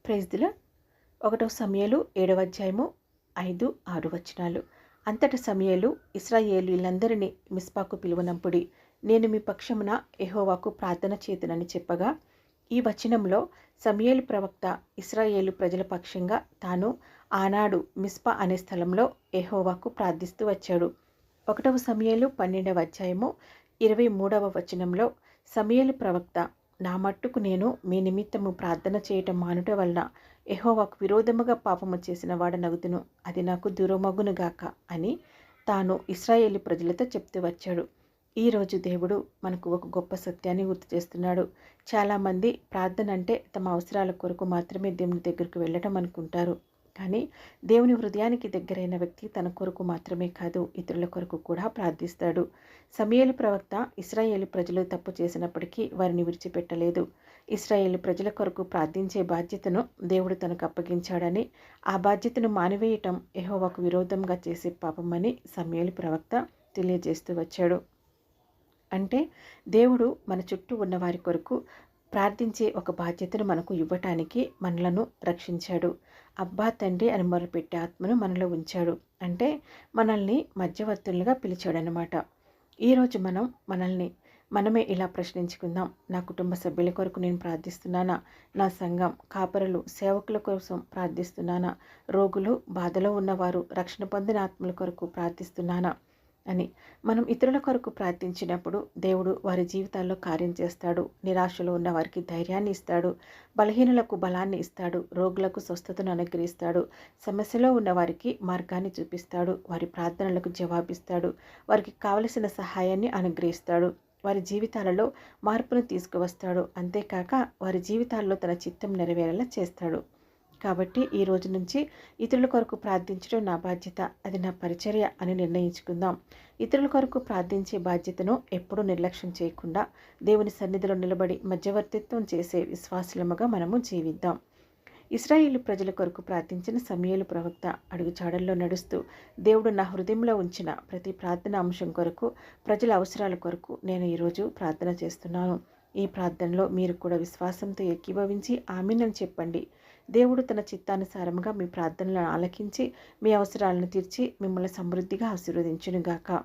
Praise the lord. 1 సమూయేలు 7వ అధ్యాయము 5, 6 వచనాలు. అంతట సమూయేలు ఇశ్రాయేలీయులందరినీ మిస్పాకు పిలువనంపుడి, నేను మీ పక్షమున యెహోవాకు ప్రార్థన చేతునని చెప్పగా, ఈ వచనంలో సమూయేలు ప్రవక్త ఇశ్రాయేలు ప్రజల పక్షంగా తాను ఆనాడు మిస్పా అనే స్థలంలో యెహోవాకు ప్రార్థిస్తూ వచ్చాడు. 1 సమూయేలు 12వ అధ్యాయము 23వ వచనంలో సమూయేలు ప్రవక్త, నా మట్టుకు నేను మీ నిమిత్తము ప్రార్థన చేయటం మానుట వలన యెహోవాకు విరోధముగా పాపము చేసిన వాడనగుదును, అది నాకు దూరమగునుగాక అని తాను ఇశ్రాయేలు ప్రజలతో చెప్తూ వచ్చాడు. ఈరోజు దేవుడు మనకు ఒక గొప్ప సత్యాన్ని గుర్తు చేస్తున్నాడు. చాలామంది ప్రార్థన అంటే తమ అవసరాల కొరకు మాత్రమే దేవుని దగ్గరకు వెళ్ళటం అనుకుంటారు. కానీ దేవుని హృదయానికి దగ్గరైన వ్యక్తి తన కొరకు మాత్రమే కాదు, ఇతరుల కొరకు కూడా ప్రార్థిస్తాడు. సమూయేలు ప్రవక్త ఇశ్రాయేలు ప్రజలు తప్పు చేసినప్పటికీ వారిని విడిచిపెట్టలేదు. ఇశ్రాయేలు ప్రజల కొరకు ప్రార్థించే బాధ్యతను దేవుడు తనకు అప్పగించాడని, ఆ బాధ్యతను మానివేయటం యెహోవాకు విరోధంగా చేసే పాపమని సమూయేలు ప్రవక్త తెలియజేస్తూ వచ్చాడు. అంటే దేవుడు మన చుట్టూ ఉన్న వారి కొరకు ప్రార్థించే ఒక బాధ్యతను మనకు ఇవ్వటానికి మనలను రక్షించాడు. అబ్బా తండ్రి అని మొరపెట్టే ఆత్మను మనలో ఉంచాడు. అంటే మనల్ని మధ్యవర్తులుగా పిలిచాడనమాట. ఈరోజు మనమే ఇలా ప్రశ్నించుకుందాం. నా కుటుంబ సభ్యుల కొరకు నేను ప్రార్థిస్తున్నానా? నా సంఘం, కాపరులు, సేవకుల కోసం ప్రార్థిస్తున్నానా? రోగులు, బాధలో ఉన్నవారు, రక్షణ పొందిన ఆత్మల కొరకు ప్రార్థిస్తున్నానా అని మనం ఇతరుల కొరకు ప్రార్థించినప్పుడు దేవుడు వారి జీవితాల్లో కార్యం చేస్తాడు. నిరాశలో ఉన్న వారికి ధైర్యాన్ని ఇస్తాడు, బలహీనులకు బలాన్ని ఇస్తాడు, రోగులకు స్వస్థతను అనుగ్రహిస్తాడు, సమస్యలో ఉన్న వారికి మార్గాన్ని చూపిస్తాడు, వారి ప్రార్థనలకు జవాబిస్తాడు, వారికి కావలసిన సహాయాన్ని అనుగ్రహిస్తాడు, వారి జీవితాలలో మార్పును తీసుకువస్తాడు. అంతేకాక వారి జీవితాల్లో తన చిత్తం నెరవేరేలా చేస్తాడు. కాబట్టి ఈ రోజు నుంచి ఇతరుల కొరకు ప్రార్థించడం నా బాధ్యత, అది నా పరిచర్య అని నిర్ణయించుకుందాం. ఇతరుల కొరకు ప్రార్థించే బాధ్యతను ఎప్పుడూ నిర్లక్ష్యం చేయకుండా దేవుని సన్నిధిలో నిలబడి మధ్యవర్తిత్వం చేసే విశ్వాసులముగా మనము జీవిద్దాం. ఇశ్రాయేలు ప్రజల కొరకు ప్రార్థించిన సమూయేలు ప్రవక్త అడుగుజాడల్లో నడుస్తూ, దేవుడు నా హృదయంలో ఉంచిన ప్రతి ప్రార్థన అంశం కొరకు, ప్రజల అవసరాల కొరకు నేను ఈరోజు ప్రార్థన చేస్తున్నాను. ఈ ప్రార్థనలో మీరు కూడా విశ్వాసంతో ఏకీభవించి ఆమేన్ చెప్పండి. దేవుడు తన చిత్తానుసారముగా మీ ప్రార్థనలను ఆలకించి మీ అవసరాలను తీర్చి మిమ్మల్ని సమృద్ధిగా ఆశీర్వదించునుగాక.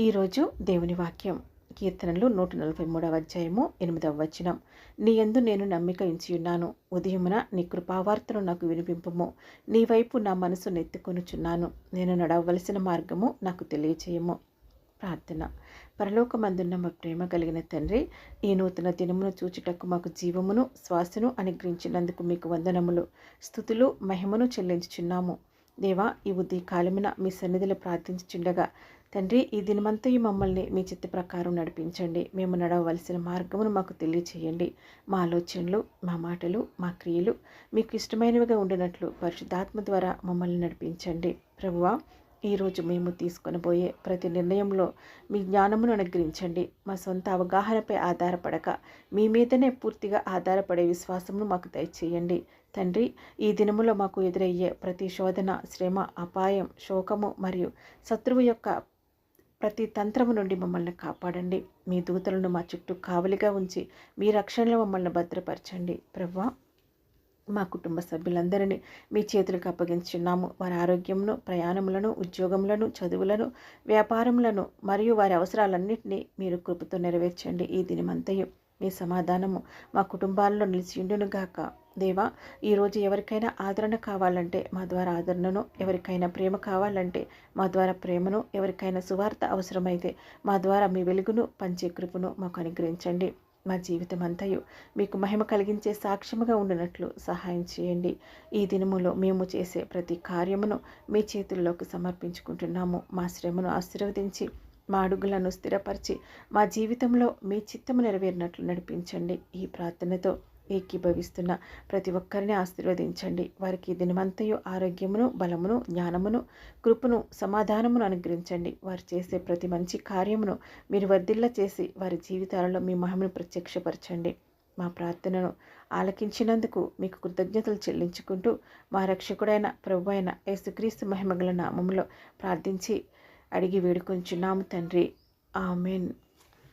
ఈరోజు దేవుని వాక్యం కీర్తనలు 143వ అధ్యాయము 8వ వచనం. నీ యందు నేను నమ్మిక ఉంచియున్నాను, ఉదయమున నీ కృపావార్తను నాకు వినిపింపుము. నీ వైపు నా మనసు నెత్తుకొనుచున్నాను, నేను నడవవలసిన మార్గము నాకు తెలియచేయము. ప్రార్థన. పరలోకమందున్న మా ప్రేమ కలిగిన తండ్రి, ఈ నూతన దినమును చూచుటకు మాకు జీవమును శ్వాసను అనుగ్రహించినందుకు మీకు వందనములు, స్తుతులు, మహిమను చెల్లించుచున్నాము. దేవా, ఈ ఉదయ కాలమున మీ సన్నిధిలో ప్రార్థించుచుండగా తండ్రి, ఈ దినమంతయు మమ్మల్ని మీ చిత్త ప్రకారం నడిపించండి. మేము నడవవలసిన మార్గమును మాకు తెలియచేయండి. మా ఆలోచనలు, మా మాటలు, మా క్రియలు మీకు ఇష్టమైనవిగా ఉండినట్లు పరిశుద్ధాత్మ ద్వారా మమ్మల్ని నడిపించండి. ప్రభువా, ఈరోజు మేము తీసుకొనబోయే ప్రతి నిర్ణయంలో మీ జ్ఞానమును అనుగ్రహించండి. మా సొంత అవగాహనపై ఆధారపడక మీ మీదనే పూర్తిగా ఆధారపడే విశ్వాసమును మాకు దయచేయండి. తండ్రి, ఈ దినములో మాకు ఎదురయ్యే ప్రతి శోధన, శ్రమ, అపాయం, శోకము మరియు శత్రువు యొక్క ప్రతి తంత్రము నుండి మమ్మల్ని కాపాడండి. మీ దూతలను మా చుట్టూ కావలిగా ఉంచి మీ రక్షణలో మమ్మల్ని భద్రపరచండి. ప్రభువా, మా కుటుంబ సభ్యులందరినీ మీ చేతులకు అప్పగించున్నాము. వారి ఆరోగ్యమును, ప్రయాణములను, ఉద్యోగములను, చదువులను, వ్యాపారములను మరియు వారి అవసరాలన్నింటినీ మీరు కృపతో నెరవేర్చండి. ఈ దినమంతయు మీ సమాధానము మా కుటుంబాల్లో నిలిచియుండునుగాక. దేవా, ఈరోజు ఎవరికైనా ఆదరణ కావాలంటే మా ద్వారా ఆదరణను, ఎవరికైనా ప్రేమ కావాలంటే మా ద్వారా ప్రేమను, ఎవరికైనా సువార్త అవసరమైతే మా ద్వారా మీ వెలుగును పంచే కృపను మాకు అనుగ్రహించండి. మా జీవితం అంతయు మీకు మహిమ కలిగించే సాక్ష్యముగా ఉండినట్లు సహాయం చేయండి. ఈ దినములో మేము చేసే ప్రతి కార్యమును మీ చేతుల్లోకి సమర్పించుకుంటున్నాము. మా శ్రమను ఆశీర్వదించి మా అడుగులను స్థిరపరిచి మా జీవితంలో మీ చిత్తము నెరవేరినట్లు నడిపించండి. ఈ ప్రార్థనతో ఏకీభవిస్తున్న ప్రతి ఒక్కరిని ఆశీర్వదించండి. వారికి దినమంతయు ఆరోగ్యమును, బలమును, జ్ఞానమును, కృపను, సమాధానమును అనుగ్రహించండి. వారు చేసే ప్రతి మంచి కార్యమును మీరు వర్ధిల్ల చేసి వారి జీవితాలలో మీ మహిమను ప్రత్యక్షపరచండి. మా ప్రార్థనను ఆలకించినందుకు మీకు కృతజ్ఞతలు చెల్లించుకుంటూ మా రక్షకుడైన ప్రభువైన యేసుక్రీస్తు మహిమగల నామములో ప్రార్థించి అడిగి వేడుకొంచున్నాము తండ్రి. ఆమేన్.